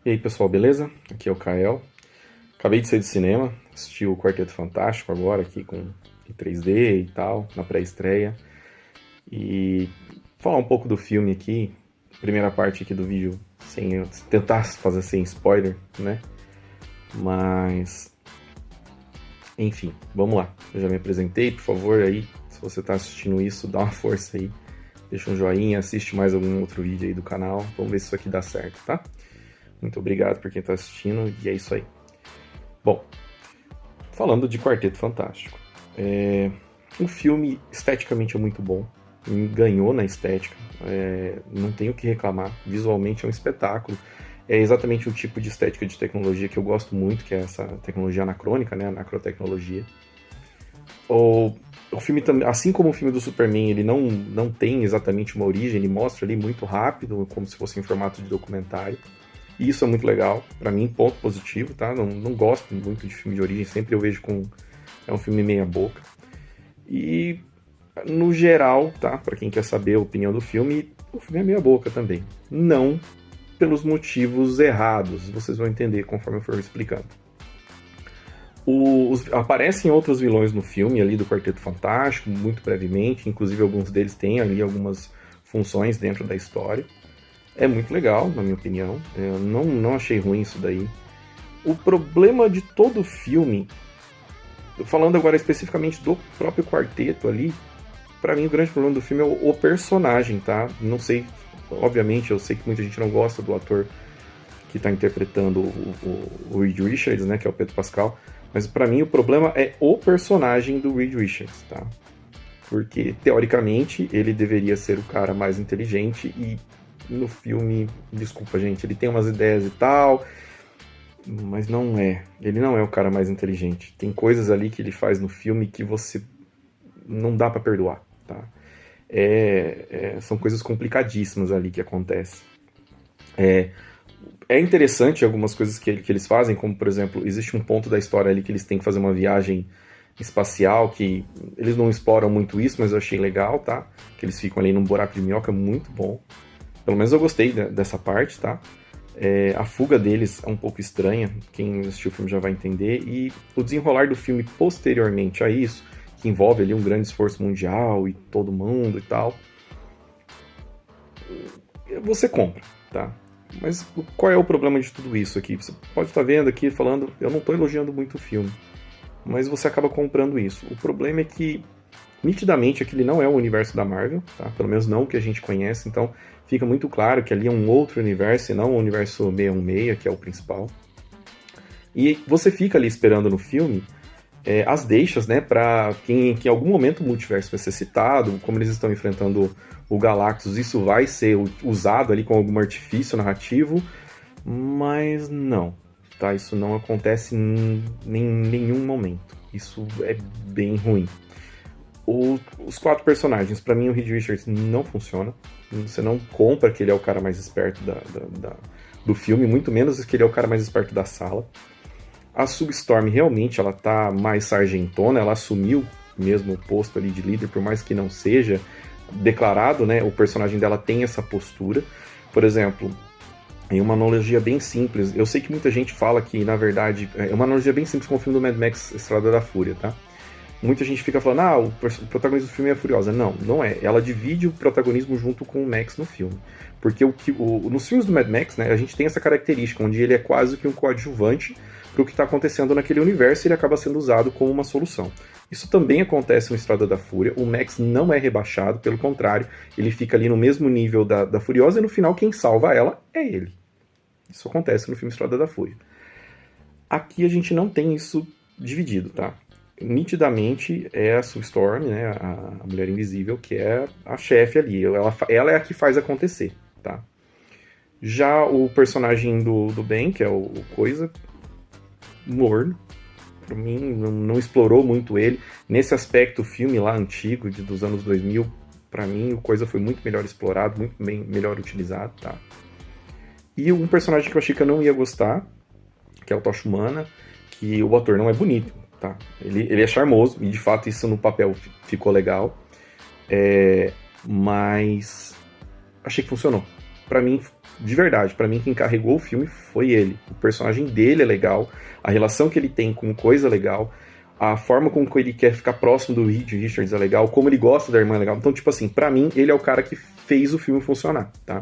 E aí pessoal, beleza? Aqui é o Kael. Acabei de sair do cinema, assisti o Quarteto Fantástico agora aqui com em 3D e tal, na pré-estreia. E falar um pouco do filme aqui, primeira parte aqui do vídeo, sem tentar fazer sem spoiler, né? Mas, enfim, vamos lá. Eu já me apresentei, por favor, aí, se você está assistindo isso, dá uma força aí. Deixa um joinha, assiste mais algum outro vídeo aí do canal. Vamos ver se isso aqui dá certo, tá? Muito obrigado por quem está assistindo e é isso aí. Bom, falando de Quarteto Fantástico. O filme esteticamente é muito bom, me ganhou na estética, não tenho o que reclamar, visualmente é um espetáculo. É exatamente o tipo de estética de tecnologia que eu gosto muito, que é essa tecnologia anacrônica, né, a anacrotecnologia. O filme, assim como o filme do Superman, ele não tem exatamente uma origem, ele mostra ali muito rápido, como se fosse em formato de documentário. E isso é muito legal, pra mim, ponto positivo, tá? Não gosto muito de filme de origem, sempre eu vejo com... é um filme meia boca. E, no geral, tá? Pra quem quer saber a opinião do filme, o filme é meia boca também. Não pelos motivos errados, vocês vão entender conforme eu for explicando. Aparecem outros vilões no filme ali do Quarteto Fantástico, muito brevemente, inclusive alguns deles têm ali algumas funções dentro da história. É muito legal, na minha opinião. Eu não achei ruim isso daí. O problema de todo o filme, falando agora especificamente do próprio quarteto ali, pra mim o grande problema do filme é o personagem, tá? Não sei, obviamente, eu sei que muita gente não gosta do ator que tá interpretando o Reed Richards, né, que é o Pedro Pascal, mas pra mim o problema é o personagem do Reed Richards, tá? Porque, teoricamente, ele deveria ser o cara mais inteligente e no filme, desculpa gente, ele tem umas ideias e tal, mas não é. Ele não é o cara mais inteligente. Tem coisas ali que ele faz no filme que você não dá pra perdoar, tá? São coisas complicadíssimas ali que acontecem. É interessante algumas coisas que eles fazem, como por exemplo, existe um ponto da história ali que eles têm que fazer uma viagem espacial, que eles não exploram muito isso, mas eu achei legal, tá? Que eles ficam ali num buraco de minhoca, muito bom. Pelo menos eu gostei dessa parte, tá? A fuga deles é um pouco estranha, quem assistiu o filme já vai entender, e o desenrolar do filme posteriormente a isso, que envolve ali um grande esforço mundial e todo mundo e tal, você compra, tá? Mas qual é o problema de tudo isso aqui? Você pode estar vendo aqui falando, eu não estou elogiando muito o filme, mas você acaba comprando isso. O problema é que nitidamente aquele não é o universo da Marvel, tá? Pelo menos não o que a gente conhece, então fica muito claro que ali é um outro universo e não o universo 616, que é o principal. E você fica ali esperando no filme as deixas, né, para que em algum momento o multiverso vai ser citado, como eles estão enfrentando o Galactus, isso vai ser usado ali com algum artifício narrativo, mas não, tá? Isso não acontece em nenhum momento. Isso é bem ruim. Os quatro personagens, pra mim o Reed Richards não funciona. Você não compra que ele é o cara mais esperto do filme, muito menos que ele é o cara mais esperto da sala. A Sue Storm realmente ela tá mais sargentona, ela assumiu mesmo o posto ali de líder, por mais que não seja declarado, né? O personagem dela tem essa postura. Por exemplo, em uma analogia bem simples, eu sei que muita gente fala que, na verdade, é uma analogia bem simples com o filme do Mad Max Estrada da Fúria, tá? Muita gente fica falando, o protagonista do filme é a Furiosa. Não, não é. Ela divide o protagonismo junto com o Max no filme. Porque nos filmes do Mad Max, né, a gente tem essa característica, onde ele é quase que um coadjuvante para o que está acontecendo naquele universo e ele acaba sendo usado como uma solução. Isso também acontece no Estrada da Fúria. O Max não é rebaixado, pelo contrário, ele fica ali no mesmo nível da Furiosa e no final quem salva ela é ele. Isso acontece no filme Estrada da Fúria. Aqui a gente não tem isso dividido, tá? Nitidamente é a Sue Storm, né, a Mulher Invisível, que é a chefe ali. Ela é a que faz acontecer, tá? Já o personagem do Ben, que é o Coisa, morno. Pra mim, não explorou muito ele. Nesse aspecto, o filme lá antigo, dos anos 2000, pra mim, o Coisa foi muito melhor explorado, muito bem, melhor utilizado, tá? E um personagem que eu achei que eu não ia gostar, que é o Tocha Humana, que o ator não é bonito, tá? Ele é charmoso, e de fato isso no papel ficou legal, mas achei que funcionou. Pra mim, de verdade, pra mim quem carregou o filme foi ele. O personagem dele é legal, a relação que ele tem com coisa é legal, a forma como ele quer ficar próximo do Reed Richards é legal, como ele gosta da irmã é legal. Então, tipo assim, pra mim, ele é o cara que fez o filme funcionar, tá?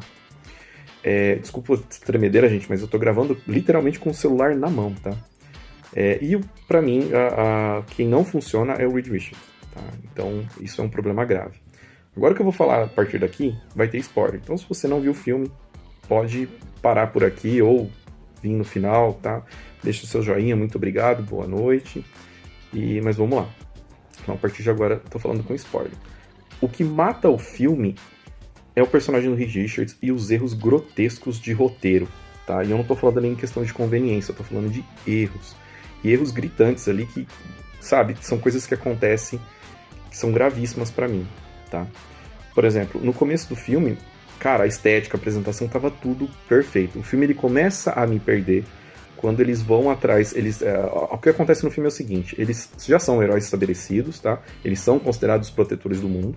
Desculpa a tremedeira, gente, mas eu tô gravando literalmente com o celular na mão, tá? E pra mim, quem não funciona é o Reed Richards, tá? Então, isso é um problema grave. Agora que eu vou falar a partir daqui, vai ter spoiler. Então, se você não viu o filme, pode parar por aqui ou vir no final, tá? Deixa o seu joinha, muito obrigado, boa noite. Mas vamos lá. Então, a partir de agora, tô falando com spoiler. O que mata o filme é o personagem do Reed Richards e os erros grotescos de roteiro, tá? E eu não tô falando nem em questão de conveniência, eu tô falando de erros. E erros gritantes ali que, sabe, são coisas que acontecem que são gravíssimas pra mim, tá? Por exemplo, no começo do filme, cara, a estética, a apresentação tava tudo perfeito. O filme ele começa a me perder quando eles vão atrás. O que acontece no filme é o seguinte: eles já são heróis estabelecidos, tá? Eles são considerados protetores do mundo.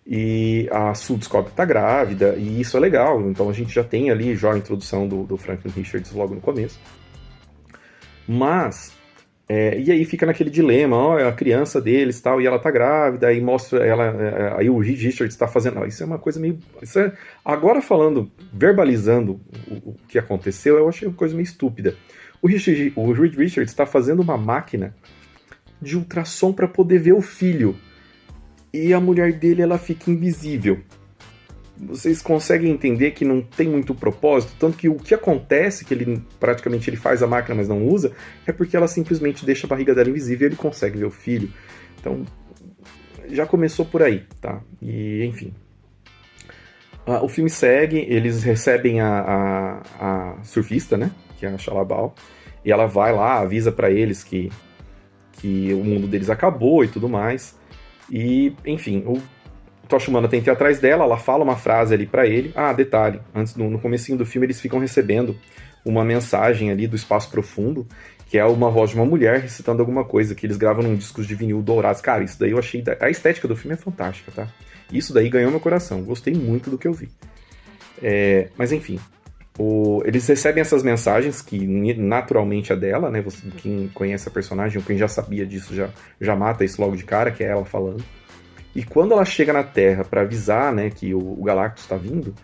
E a Sue descobre que tá grávida, e isso é legal. Então a gente já tem ali já a introdução do Franklin Richards logo no começo. Mas, e aí fica naquele dilema, ó, é a criança deles tal, e ela tá grávida, aí mostra ela, aí o Reed Richards tá fazendo, isso é uma coisa meio, agora falando, verbalizando o que aconteceu, eu achei uma coisa meio estúpida. O Reed Richards tá fazendo uma máquina de ultrassom para poder ver o filho, e a mulher dele, ela fica invisível. Vocês conseguem entender que não tem muito propósito? Tanto que o que acontece, que ele praticamente ele faz a máquina, mas não usa, é porque ela simplesmente deixa a barriga dela invisível e ele consegue ver o filho. Então, já começou por aí, tá? E, enfim. O filme segue, eles recebem a surfista, né? Que é a Shalabal. E ela vai lá, avisa pra eles que o mundo deles acabou e tudo mais. E, enfim, o Tocha Humana tenta ir atrás dela, ela fala uma frase ali pra ele. Detalhe, antes no comecinho do filme eles ficam recebendo uma mensagem ali do espaço profundo, que é uma voz de uma mulher recitando alguma coisa, que eles gravam num discos de vinil dourados. Cara, isso daí eu achei... A estética do filme é fantástica, tá? Isso daí ganhou meu coração, gostei muito do que eu vi. Mas enfim, eles recebem essas mensagens, que naturalmente é dela, né? Quem conhece a personagem, ou quem já sabia disso, já mata isso logo de cara, que é ela falando. E quando ela chega na Terra para avisar, né, que o Galactus está vindo,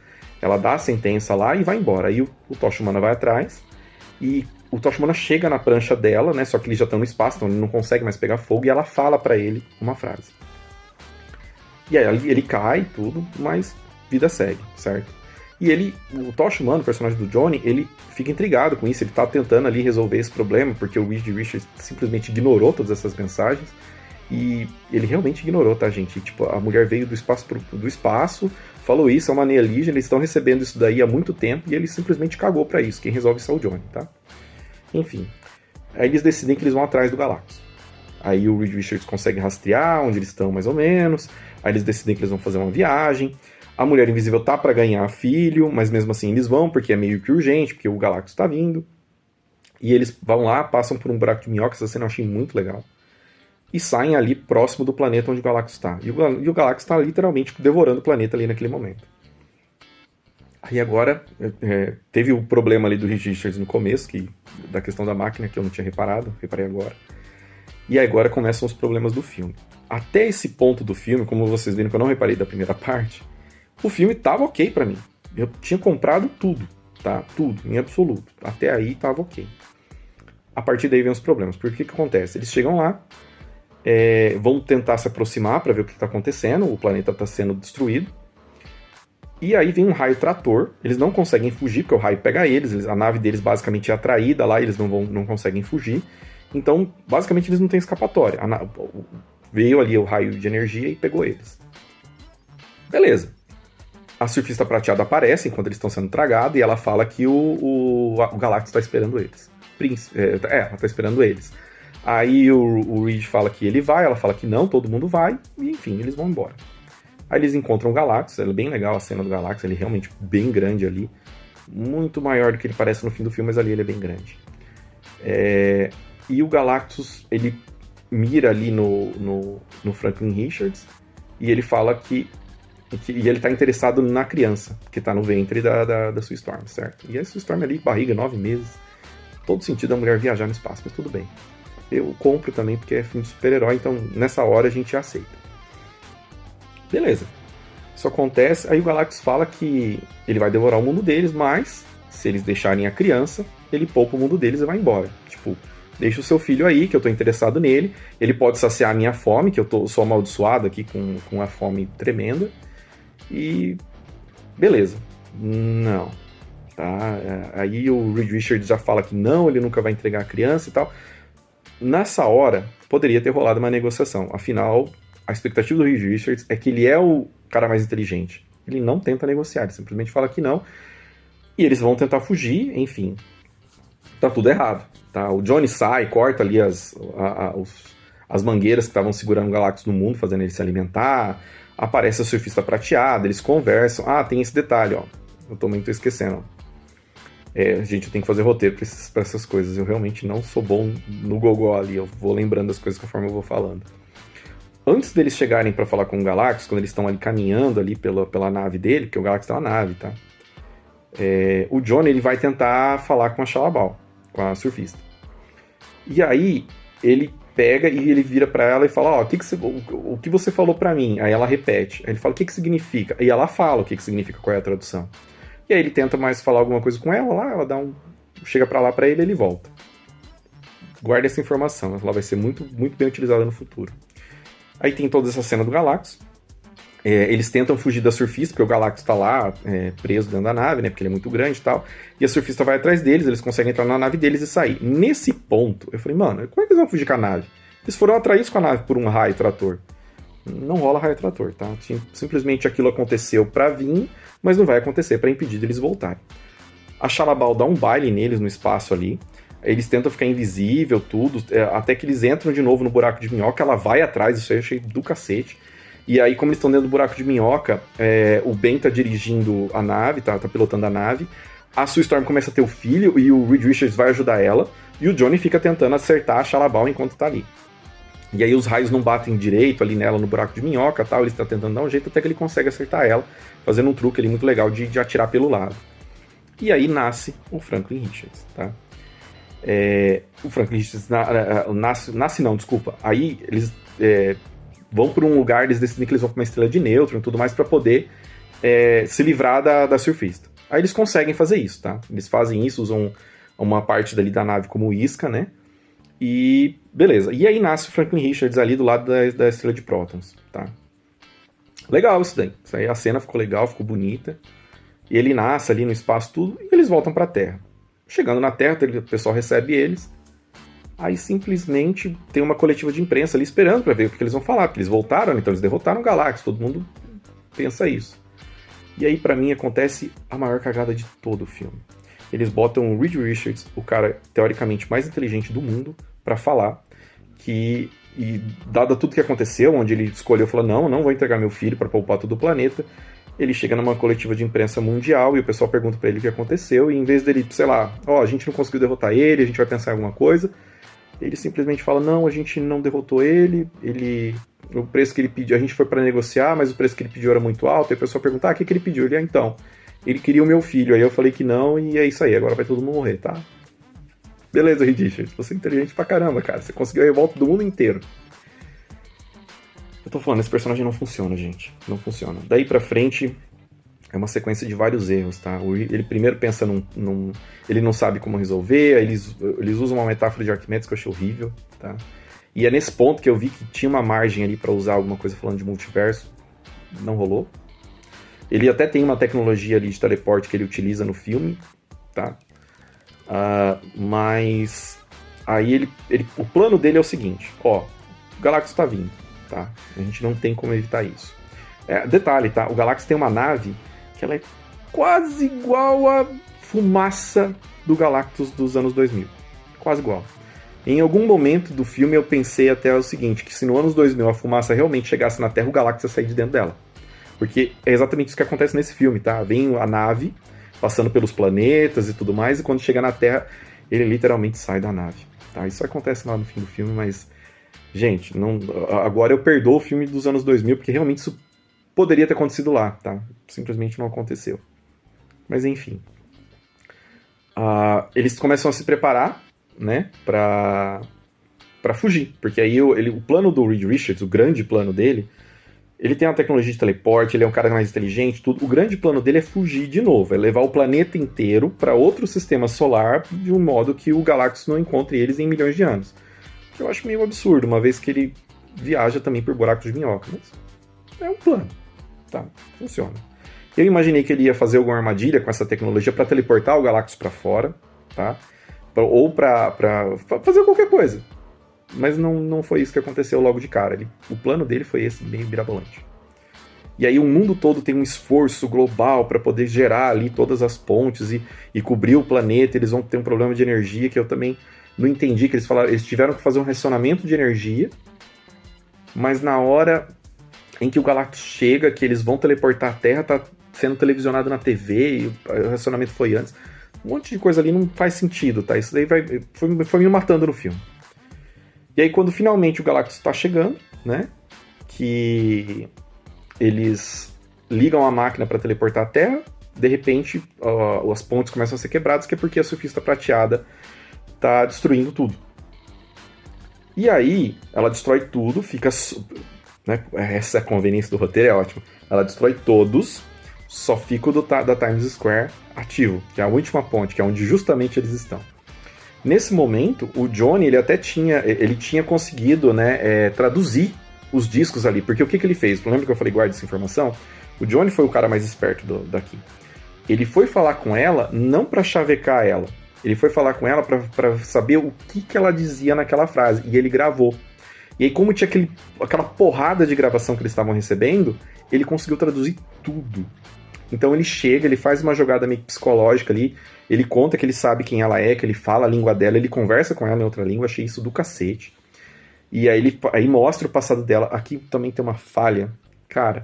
ela dá a sentença lá e vai embora. Aí o Tocha Humana vai atrás e o Tocha Humana chega na prancha dela, né, só que eles já estão no espaço, então ele não consegue mais pegar fogo, e ela fala para ele uma frase. E aí ele cai e tudo, mas vida segue, certo? E o Tocha Humana, o personagem do Johnny, ele fica intrigado com isso, ele tá tentando ali resolver esse problema, porque o Reed Richards simplesmente ignorou todas essas mensagens. E ele realmente ignorou, tá, gente? Tipo, a mulher veio do espaço, falou isso, é uma alienígena, eles estão recebendo isso daí há muito tempo e ele simplesmente cagou pra isso. Quem resolve isso é o Johnny, tá? Enfim. Aí eles decidem que eles vão atrás do Galactus. Aí o Reed Richards consegue rastrear onde eles estão, mais ou menos. Aí eles decidem que eles vão fazer uma viagem. A Mulher Invisível tá pra ganhar filho, mas mesmo assim eles vão, porque é meio que urgente, porque o Galactus tá vindo. E eles vão lá, passam por um buraco de minhoca, essa cena eu achei muito legal. E saem ali próximo do planeta onde o Galactus está. E o Galactus está literalmente devorando o planeta ali naquele momento. Aí agora, teve o problema ali do Reed Richards no começo, da questão da máquina, que eu não tinha reparado, reparei agora. E agora começam os problemas do filme. Até esse ponto do filme, como vocês viram que eu não reparei da primeira parte, o filme tava ok pra mim. Eu tinha comprado tudo, tá? Tudo, em absoluto. Até aí tava ok. A partir daí vem os problemas. Porque o que acontece? Eles chegam lá, vão tentar se aproximar para ver o que está acontecendo, o planeta está sendo destruído, e aí vem um raio trator, eles não conseguem fugir, porque o raio pega eles, a nave deles basicamente é atraída lá, eles não conseguem fugir, então basicamente eles não têm escapatória, veio ali o raio de energia e pegou eles. Beleza. A surfista prateada aparece enquanto eles estão sendo tragados, e ela fala que o Galactus está esperando eles. Ela está esperando eles. Aí o Reed fala que ele vai, ela fala que não, todo mundo vai, e enfim, eles vão embora. Aí eles encontram o Galactus, é bem legal a cena do Galactus, ele é realmente bem grande ali, muito maior do que ele parece no fim do filme, mas ali ele é bem grande. E o Galactus, ele mira ali no Franklin Richards, e ele fala que E ele tá interessado na criança, que tá no ventre da Sue Storm, certo? E a Sue Storm ali, barriga, 9 meses. Todo sentido da mulher viajar no espaço, mas tudo bem. Eu compro também, porque é filme de super-herói, então nessa hora a gente aceita. Beleza. Isso acontece, aí o Galactus fala que ele vai devorar o mundo deles, mas se eles deixarem a criança, ele poupa o mundo deles e vai embora. Tipo, deixa o seu filho aí, que eu tô interessado nele, ele pode saciar a minha fome, que sou amaldiçoado aqui com a fome tremenda, e beleza. Não. Tá? Aí o Reed Richards já fala que não, ele nunca vai entregar a criança e tal. Nessa hora, poderia ter rolado uma negociação. Afinal, a expectativa do Reed Richards é que ele é o cara mais inteligente. Ele não tenta negociar, ele simplesmente fala que não. E eles vão tentar fugir, enfim. Tá tudo errado. Tá? O Johnny sai, corta ali as mangueiras que estavam segurando o Galactus no mundo, fazendo ele se alimentar. Aparece a surfista prateada, eles conversam. Ah, tem esse detalhe, ó. Eu também tô esquecendo. Gente, eu tenho que fazer roteiro pra essas coisas. Eu realmente não sou bom no gogó ali. Eu vou lembrando das coisas conforme eu vou falando. Antes deles chegarem pra falar com o Galactus, quando eles estão ali caminhando ali pela nave dele, porque o Galactus tem uma nave, tá? O Johnny, ele vai tentar falar com a Shalla-Bal, com a surfista. E aí, ele pega e ele vira pra ela e fala, ó, o que você falou pra mim? Aí ela repete. Aí ele fala, o que significa? E ela fala o que significa, qual é a tradução. E aí ele tenta mais falar alguma coisa com ela lá, ela chega pra lá pra ele e ele volta. Guarda essa informação, ela vai ser muito, muito bem utilizada no futuro. Aí tem toda essa cena do Galactus. Eles tentam fugir da surfista, porque o Galactus tá lá preso dentro da nave, né? Porque ele é muito grande e tal. E a surfista vai atrás deles, eles conseguem entrar na nave deles e sair. Nesse ponto, eu falei, mano, como é que eles vão fugir com a nave? Eles foram atraídos com a nave por um raio trator. Não rola raio trator, tá? Simplesmente aquilo aconteceu pra vir, mas não vai acontecer pra impedir deles voltarem. A Shalla-Bal dá um baile neles no espaço ali. Eles tentam ficar invisível, tudo, até que eles entram de novo no buraco de minhoca. Ela vai atrás, isso aí eu achei do cacete. E aí, como eles estão dentro do buraco de minhoca, o Ben tá dirigindo a nave, tá pilotando a nave. A Sue Storm começa a ter o filho e o Reed Richards vai ajudar ela. E o Johnny fica tentando acertar a Shalla-Bal enquanto tá ali. E aí os raios não batem direito ali nela no buraco de minhoca e tal. Ele está tentando dar um jeito até que ele consegue acertar ela, fazendo um truque ali muito legal de atirar pelo lado. E aí nasce o Franklin Richards, tá? O Franklin Richards nasce não, desculpa. Aí eles vão para um lugar, eles decidem que eles vão para uma estrela de nêutron e tudo mais para poder se livrar da surfista. Aí eles conseguem fazer isso, tá? Eles fazem isso, usam uma parte dali da nave como isca, né? E beleza. E aí nasce o Franklin Richards ali do lado da estrela de prótons, tá? Legal isso daí. Isso aí, a cena ficou legal, ficou bonita. E ele nasce ali no espaço tudo e eles voltam pra Terra. Chegando na Terra, o pessoal recebe eles. Aí simplesmente tem uma coletiva de imprensa ali esperando pra ver o que eles vão falar. Porque eles voltaram, então eles derrotaram o Galactus. Todo mundo pensa isso. E aí pra mim acontece a maior cagada de todo o filme. Eles botam o Reed Richards, o cara teoricamente mais inteligente do mundo, pra falar que, e dado tudo que aconteceu, onde ele escolheu, falou, não vou entregar meu filho pra poupar todo o planeta, ele chega numa coletiva de imprensa mundial e o pessoal pergunta pra ele o que aconteceu, e em vez dele, sei lá, a gente não conseguiu derrotar ele, a gente vai pensar em alguma coisa, ele simplesmente fala, não, a gente não derrotou ele, o preço que ele pediu, a gente foi pra negociar, mas o preço que ele pediu era muito alto, e o pessoal pergunta, o que ele pediu? Ele, então, ele queria o meu filho, aí eu falei que não, e é isso aí, agora vai todo mundo morrer, tá? Beleza, Reed Richards, você é inteligente pra caramba, cara, você conseguiu a revolta do mundo inteiro. Eu tô falando, esse personagem não funciona, gente, não funciona. Daí pra frente, é uma sequência de vários erros, tá? Ele primeiro pensa ele não sabe como resolver, aí eles usam uma metáfora de Arquimedes que eu achei horrível, tá? E é nesse ponto que eu vi que tinha uma margem ali pra usar alguma coisa falando de multiverso, não rolou. Ele até tem uma tecnologia ali de teleporte que ele utiliza no filme, tá? Mas aí o plano dele é o seguinte, o Galactus tá vindo, tá? A gente não tem como evitar isso. Detalhe, tá? O Galactus tem uma nave que ela é quase igual à fumaça do Galactus dos anos 2000. Quase igual. Em algum momento do filme eu pensei até o seguinte, que se no anos 2000 a fumaça realmente chegasse na Terra, o Galactus ia sair de dentro dela. Porque é exatamente isso que acontece nesse filme, tá? Vem a nave passando pelos planetas e tudo mais, e quando chega na Terra, ele literalmente sai da nave, tá? Isso acontece lá no fim do filme, mas... Gente, agora eu perdoo o filme dos anos 2000, porque realmente isso poderia ter acontecido lá, tá? Simplesmente não aconteceu. Mas enfim. Eles começam a se preparar, né, pra fugir. Porque aí o plano do Reed Richards, o grande plano dele, ele tem uma tecnologia de teleporte, ele é um cara mais inteligente, tudo. O grande plano dele é fugir de novo, é levar o planeta inteiro para outro sistema solar de um modo que o Galactus não encontre eles em milhões de anos. Que eu acho meio absurdo, uma vez que ele viaja também por buracos de minhoca. Mas é um plano, tá? Funciona. Eu imaginei que ele ia fazer alguma armadilha com essa tecnologia para teleportar o Galactus para fora, tá? Ou para fazer qualquer coisa. Mas não foi isso que aconteceu logo de cara. O plano dele foi esse, meio mirabolante. E aí o mundo todo tem um esforço global para poder gerar ali todas as pontes e cobrir o planeta. Eles vão ter um problema de energia que eu também não entendi, que eles tiveram que fazer um racionamento de energia, mas na hora em que o Galactus chega, que eles vão teleportar a Terra, tá sendo televisionado na TV e o racionamento foi antes. Um monte de coisa ali não faz sentido, tá? Isso daí foi me matando no filme. E aí quando finalmente o Galactus está chegando, né, que eles ligam a máquina para teleportar a Terra, de repente as pontes começam a ser quebradas, que é porque a surfista prateada tá destruindo tudo. E aí ela destrói tudo, fica... Né, essa conveniência do roteiro é ótima. Ela destrói todos, só fica o da Times Square ativo, que é a última ponte, que é onde justamente eles estão. Nesse momento, o Johnny ele tinha conseguido, né, traduzir os discos ali, porque o que ele fez? Lembra que eu falei guarda essa informação? O Johnny foi o cara mais esperto daqui. Ele foi falar com ela não para chavecar ela, ele foi falar com ela para saber o que ela dizia naquela frase, e ele gravou. E aí, como tinha aquela porrada de gravação que eles estavam recebendo, ele conseguiu traduzir tudo. Então ele chega, ele faz uma jogada meio psicológica ali, ele conta que ele sabe quem ela é, que ele fala a língua dela, ele conversa com ela em outra língua, achei isso do cacete. E aí mostra o passado dela. Aqui também tem uma falha. Cara,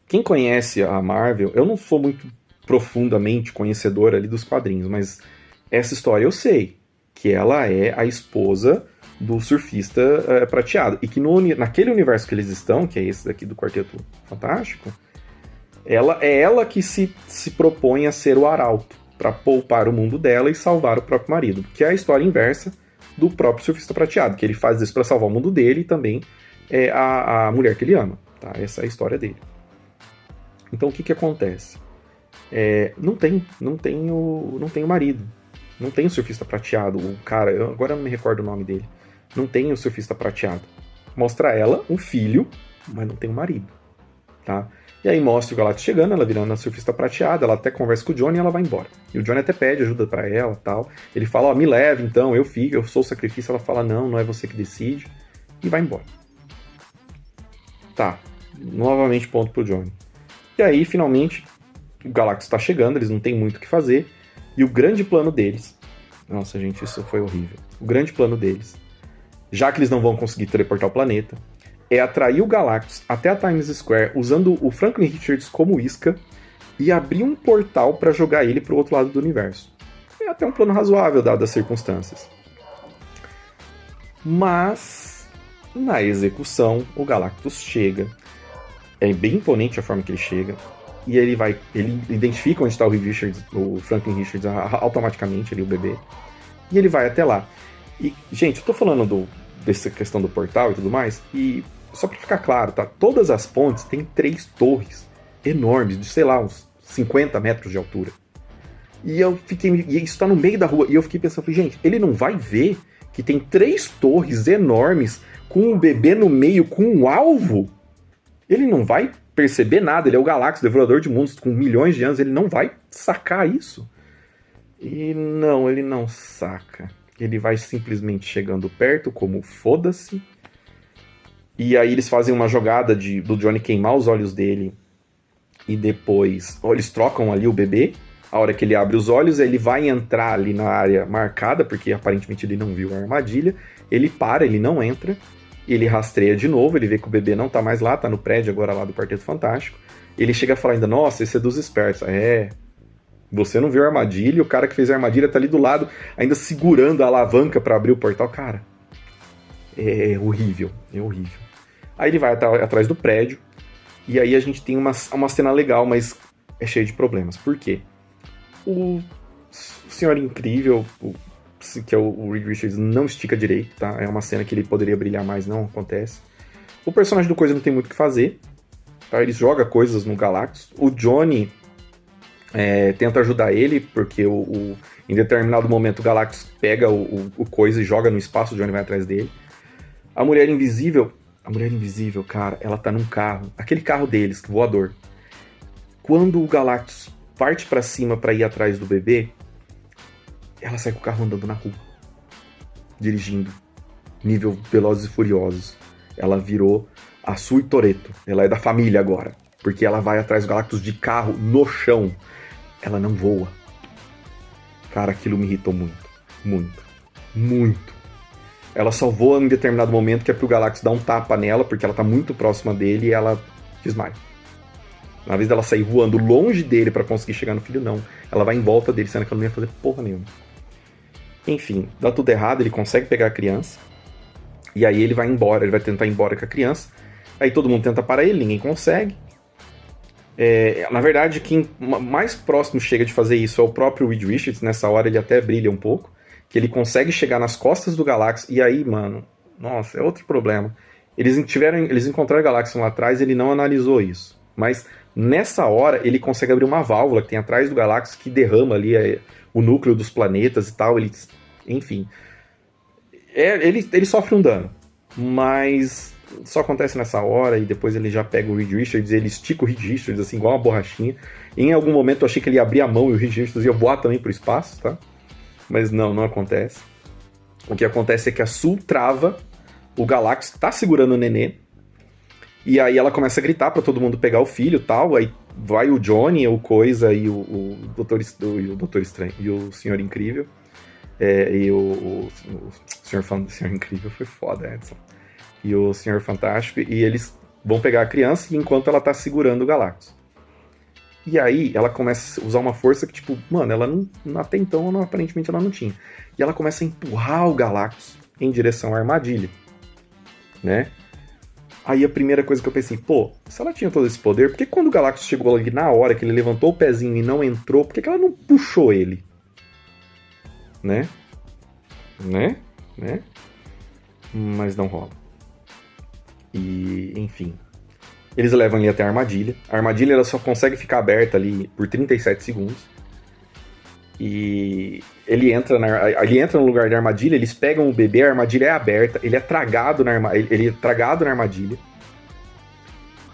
quem conhece a Marvel, eu não sou muito profundamente conhecedor ali dos quadrinhos, mas essa história eu sei, que ela é a esposa do surfista prateado. E que naquele universo que eles estão, que é esse daqui do Quarteto Fantástico, ela que se propõe a ser o arauto, para poupar o mundo dela e salvar o próprio marido, que é a história inversa do próprio surfista prateado, que ele faz isso para salvar o mundo dele e também a mulher que ele ama, tá? Essa é a história dele. Então o que acontece? Não tem o marido, não tem o surfista prateado, o cara, agora eu não me recordo o nome dele, não tem o surfista prateado. Mostra ela, um filho, mas não tem o marido, tá? E aí mostra o Galactus chegando, ela virando a surfista prateada, ela até conversa com o Johnny e ela vai embora. E o Johnny até pede ajuda pra ela, tal. Ele fala, me leve então, eu sou o sacrifício. Ela fala, não é você que decide. E vai embora. Tá, novamente ponto pro Johnny. E aí, finalmente, o Galactus tá chegando, eles não tem muito o que fazer. E o grande plano deles... Nossa, gente, isso foi horrível. O grande plano deles, já que eles não vão conseguir teleportar o planeta, é atrair o Galactus até a Times Square usando o Franklin Richards como isca e abrir um portal para jogar ele para o outro lado do universo. É até um plano razoável, dadas as circunstâncias. Mas, na execução, o Galactus chega. É bem imponente a forma que ele chega. E ele identifica onde está o Franklin Richards automaticamente, ali, o bebê. E ele vai até lá. E, gente, eu tô falando dessa questão do portal e tudo mais, e só pra ficar claro, tá? Todas as pontes têm 3 torres enormes, de, sei lá, uns 50 metros de altura. E isso tá no meio da rua, e eu fiquei pensando, gente, ele não vai ver que tem 3 torres enormes com um bebê no meio, com um alvo? Ele não vai perceber nada, ele é o Galactus, devorador de mundos, com milhões de anos, ele não vai sacar isso. E não, ele não saca. Ele vai simplesmente chegando perto, como foda-se. E aí eles fazem uma jogada do Johnny queimar os olhos dele. E depois eles trocam ali o bebê. A hora que ele abre os olhos, ele vai entrar ali na área marcada, porque aparentemente ele não viu a armadilha. Ele para, ele não entra. Ele rastreia de novo, ele vê que o bebê não tá mais lá, tá no prédio agora lá do Quarteto Fantástico. Ele chega a falar ainda, nossa, esse é dos espertos. Você não viu a armadilha, o cara que fez a armadilha tá ali do lado, ainda segurando a alavanca para abrir o portal. Cara, é horrível, é horrível. Aí ele vai atrás do prédio, E aí a gente tem uma cena legal, mas é cheio de problemas. Por quê? O Senhor Incrível, que é o Reed Richards, não estica direito, tá? É uma cena que ele poderia brilhar mais, não acontece. O personagem do Coisa não tem muito o que fazer, tá? Ele joga coisas no Galactus. O Johnny tenta ajudar ele, porque em determinado momento o Galactus pega o Coisa e joga no espaço, o Johnny vai atrás dele. A Mulher Invisível, cara, ela tá num carro, aquele carro deles, voador. Quando o Galactus parte pra cima pra ir atrás do bebê, ela sai com o carro andando na rua, dirigindo, nível Velozes e Furiosos. Ela virou a Sui Toretto, ela é da família agora, porque ela vai atrás do Galactus de carro no chão. Ela não voa. Cara, aquilo me irritou muito, muito, muito. Ela só voa em determinado momento, que é pro Galactus dar um tapa nela, porque ela tá muito próxima dele e ela desmaia. Na vez dela sair voando longe dele pra conseguir chegar no filho, não. Ela vai em volta dele, sendo que ela não ia fazer porra nenhuma. Enfim, dá tudo errado, ele consegue pegar a criança. E aí ele vai embora, ele vai tentar ir embora com a criança. Aí todo mundo tenta parar ele, ninguém consegue. Na verdade, quem mais próximo chega de fazer isso é o próprio Reed Richards. Nessa hora ele até brilha um pouco. Que ele consegue chegar nas costas do Galactus. E aí, mano, nossa, é outro problema. Eles encontraram o Galactus lá atrás, ele não analisou isso. Mas nessa hora ele consegue abrir uma válvula que tem atrás do Galactus que derrama ali o núcleo dos planetas e tal. Enfim. Ele sofre um dano. Mas só acontece nessa hora e depois ele já pega o Reed Richards, ele estica o Reed Richards assim, igual uma borrachinha. E em algum momento eu achei que ele ia abrir a mão e o Reed Richards ia voar também pro espaço, tá? Mas não acontece. O que acontece é que a Sul trava, o Galactus tá segurando o nenê, e aí ela começa a gritar pra todo mundo pegar o filho e tal, aí vai o Johnny, o Coisa e o Doutor Estranho, e o Senhor Incrível, e o Senhor Incrível foi foda, Edson. E o Senhor Fantástico, e eles vão pegar a criança enquanto ela tá segurando o Galactus. E aí ela começa a usar uma força que, tipo, mano, ela não, até então, aparentemente ela não tinha. E ela começa a empurrar o Galactus em direção à armadilha, né? Aí a primeira coisa que eu pensei, pô, se ela tinha todo esse poder, por que quando o Galactus chegou ali na hora que ele levantou o pezinho e não entrou, por que ela não puxou ele? Né? Mas não rola. E, enfim. Eles levam ele até a armadilha. A armadilha ela só consegue ficar aberta ali por 37 segundos. E ele entra no lugar da armadilha, eles pegam o bebê, a armadilha é aberta, ele é tragado na armadilha.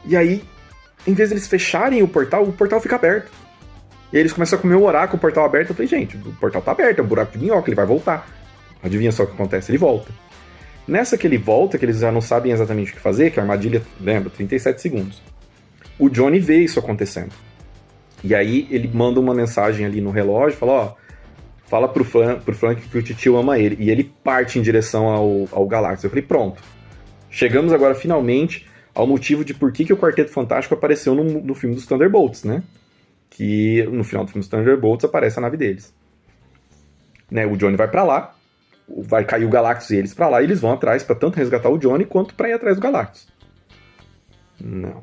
E aí, em vez de eles fecharem o portal fica aberto. E aí eles começam a comemorar com o portal aberto. Eu falei, gente, o portal tá aberto, é um buraco de minhoca, ele vai voltar. Adivinha só o que acontece? Ele volta. Nessa que ele volta, que eles já não sabem exatamente o que fazer, que a armadilha, lembra, 37 segundos. O Johnny vê isso acontecendo. E aí ele manda uma mensagem ali no relógio, fala, fala pro Frank que o titio ama ele. E ele parte em direção ao Galactus. Eu falei, pronto. Chegamos agora finalmente ao motivo de por que o Quarteto Fantástico apareceu no filme dos Thunderbolts, né? Que no final do filme dos Thunderbolts aparece a nave deles. Né, o Johnny vai pra lá, vai cair o Galactus e eles pra lá, e eles vão atrás pra tanto resgatar o Johnny quanto pra ir atrás do Galactus. Não.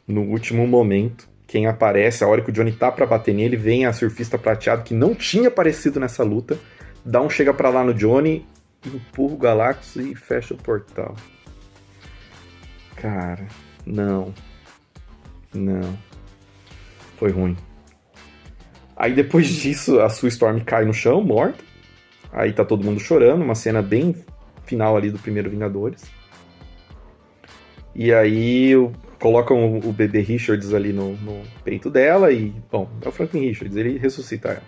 No último momento, quem aparece, a hora que o Johnny tá pra bater nele, vem a Surfista Prateado, que não tinha aparecido nessa luta, dá um chega pra lá no Johnny, empurra o Galactus e fecha o portal. Cara, não. Foi ruim. Aí depois disso, a Sue Storm cai no chão, morta. Aí tá todo mundo chorando, uma cena bem final ali do primeiro Vingadores. E aí colocam o bebê Richards ali no peito dela e, bom, é o Franklin Richards, ele ressuscita ela.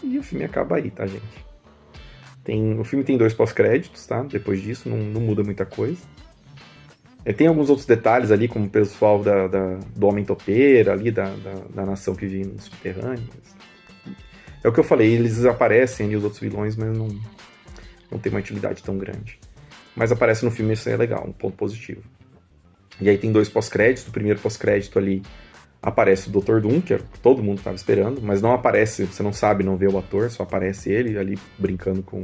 E o filme acaba aí, tá, gente? O filme tem 2 pós-créditos, tá? Depois disso, não muda muita coisa. Tem alguns outros detalhes ali, como o pessoal do Homem-Topeira, ali, da nação que vive no subterrâneo. É o que eu falei, eles aparecem ali, os outros vilões, mas não tem uma utilidade tão grande. Mas aparece no filme, isso é legal, um ponto positivo. E aí tem 2 pós-créditos, o primeiro pós-crédito ali aparece o Dr. Doom, que é o que todo mundo estava esperando, mas não aparece, você não sabe, não vê o ator, só aparece ele ali brincando com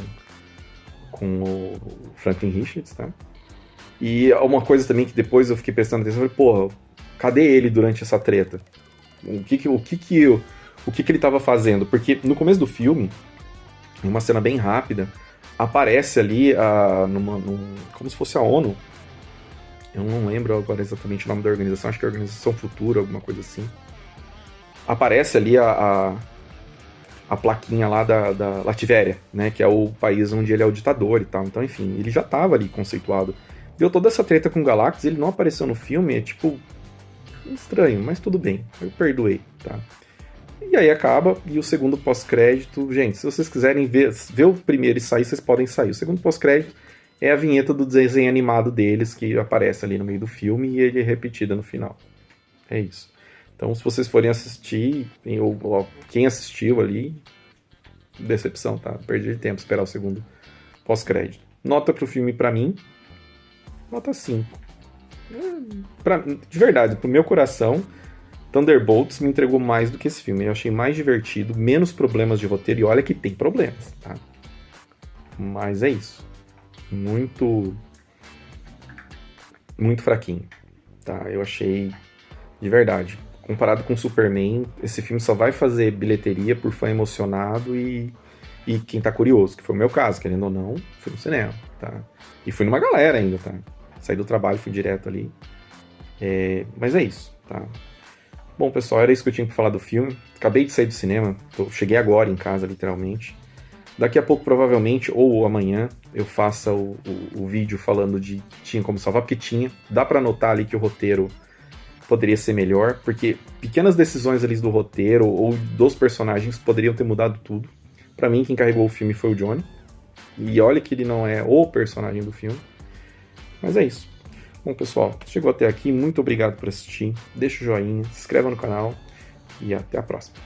o Franklin Richards, tá? E uma coisa também que depois eu fiquei prestando atenção, eu falei, porra, Cadê ele durante essa treta? O que ele estava fazendo? Porque no começo do filme, em uma cena bem rápida, aparece ali como se fosse a ONU. Eu não lembro agora exatamente o nome da organização, acho que é a Organização Futura, alguma coisa assim. Aparece ali a plaquinha lá da Lativéria, né, que é o país onde ele é o ditador e tal. Então, enfim, ele já estava ali conceituado. Deu toda essa treta com o Galactus, ele não apareceu no filme, é tipo estranho, mas tudo bem, eu perdoei, tá? E aí acaba, e o segundo pós-crédito, gente, se vocês quiserem ver o primeiro e sair, vocês podem sair. O segundo pós-crédito é a vinheta do desenho animado deles, que aparece ali no meio do filme, e ele é repetida no final. É isso. Então, se vocês forem assistir, ou quem assistiu ali, decepção, tá? Perdi tempo esperar o segundo pós-crédito. Nota pro filme pra mim, nota 5. De verdade, pro meu coração, Thunderbolts me entregou mais do que esse filme. Eu achei mais divertido, menos problemas de roteiro, e olha que tem problemas, tá? Mas é isso. Muito fraquinho, tá? Eu achei, de verdade, comparado com Superman, esse filme só vai fazer bilheteria por fã emocionado e quem tá curioso, que foi o meu caso, querendo ou não, fui no cinema, tá? E fui numa galera ainda, tá? Saí do trabalho, fui direto ali. Mas é isso, tá? Bom, pessoal, era isso que eu tinha pra falar do filme. Acabei de sair do cinema, cheguei agora em casa, literalmente. Daqui a pouco, provavelmente, ou amanhã, eu faça o vídeo falando de tinha como salvar, porque tinha. Dá pra notar ali que o roteiro poderia ser melhor, porque pequenas decisões ali do roteiro ou dos personagens poderiam ter mudado tudo. Pra mim, quem carregou o filme foi o Johnny. E olha que ele não é o personagem do filme. Mas é isso. Bom, pessoal, chegou até aqui, muito obrigado por assistir. Deixa o joinha, se inscreva no canal e até a próxima.